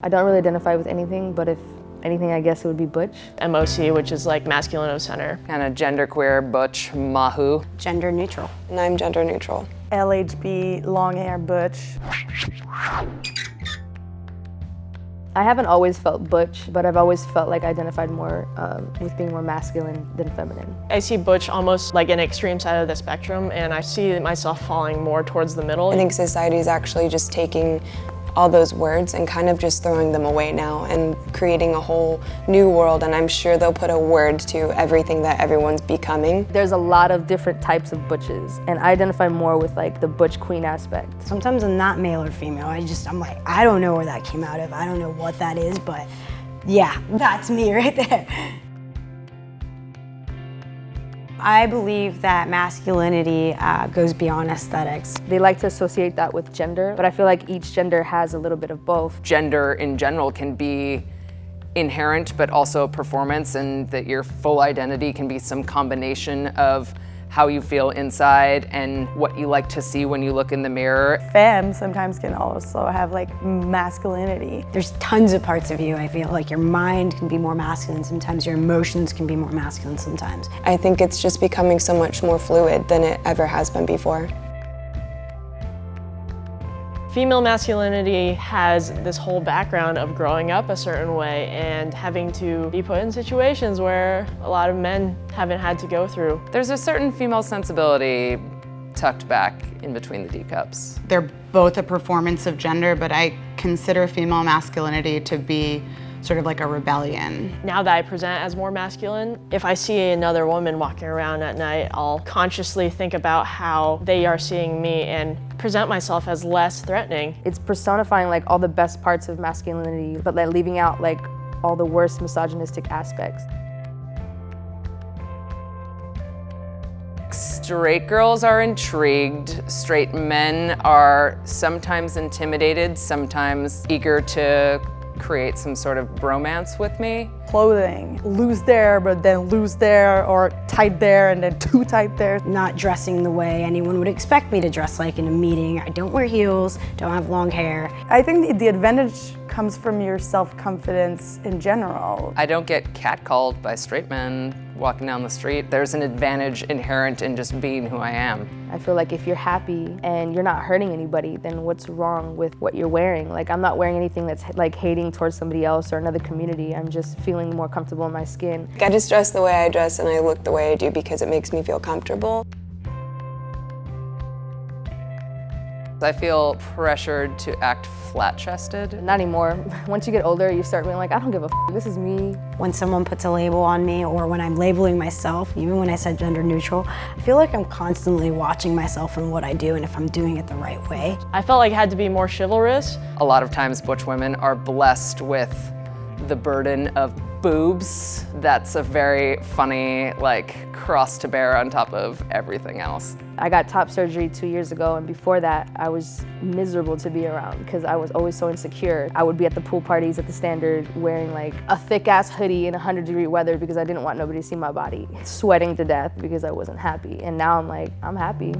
I don't really identify with anything, but if anything, I guess it would be butch. MOC, which is like Masculino Center. Kind of genderqueer, butch, mahu. Gender neutral. And I'm gender neutral. LHB, long hair, butch. I haven't always felt butch, but I've always felt like I identified more with being more masculine than feminine. I see butch almost like an extreme side of the spectrum, and I see myself falling more towards the middle. I think society is actually just taking all those words and kind of just throwing them away now and creating a whole new world, and I'm sure they'll put a word to everything that everyone's becoming. There's a lot of different types of butches, and I identify more with like the butch queen aspect. Sometimes I'm not male or female. I'm like, I don't know where that came out of. I don't know what that is, but yeah, that's me right there. I believe that masculinity goes beyond aesthetics. They like to associate that with gender, but I feel like each gender has a little bit of both. Gender in general can be inherent, but also performance, and that your full identity can be some combination of how you feel inside and what you like to see when you look in the mirror. Femme sometimes can also have like masculinity. There's tons of parts of you. I feel like your mind can be more masculine sometimes, your emotions can be more masculine sometimes. I think it's just becoming so much more fluid than it ever has been before. Female masculinity has this whole background of growing up a certain way and having to be put in situations where a lot of men haven't had to go through. There's a certain female sensibility tucked back in between the D cups. They're both a performance of gender, but I consider female masculinity to be sort of like a rebellion. Now that I present as more masculine, if I see another woman walking around at night, I'll consciously think about how they are seeing me and present myself as less threatening. It's personifying like all the best parts of masculinity, but like leaving out like all the worst misogynistic aspects. Straight girls are intrigued. Straight men are sometimes intimidated, sometimes eager to create some sort of bromance with me. Clothing, loose there, but then loose there, or tight there and then too tight there. Not dressing the way anyone would expect me to dress like in a meeting. I don't wear heels, don't have long hair. I think the advantage comes from your self-confidence in general. I don't get catcalled by straight men walking down the street. There's an advantage inherent in just being who I am. I feel like if you're happy and you're not hurting anybody, then what's wrong with what you're wearing? Like, I'm not wearing anything that's like hating towards somebody else or another community. I'm just feeling more comfortable in my skin. I just dress the way I dress and I look the way I do because it makes me feel comfortable. I feel pressured to act flat-chested. Not anymore. Once you get older, you start being like, I don't give a f, this is me. When someone puts a label on me or when I'm labeling myself, even when I said gender neutral, I feel like I'm constantly watching myself and what I do and if I'm doing it the right way. I felt like I had to be more chivalrous. A lot of times butch women are blessed with the burden of boobs. That's a very funny cross to bear on top of everything else. I got top surgery 2 years ago, and before that I was miserable to be around because I was always so insecure. I would be at the pool parties at the Standard wearing like a thick ass hoodie in 100-degree weather because I didn't want nobody to see my body, sweating to death because I wasn't happy. And now I'm like, I'm happy.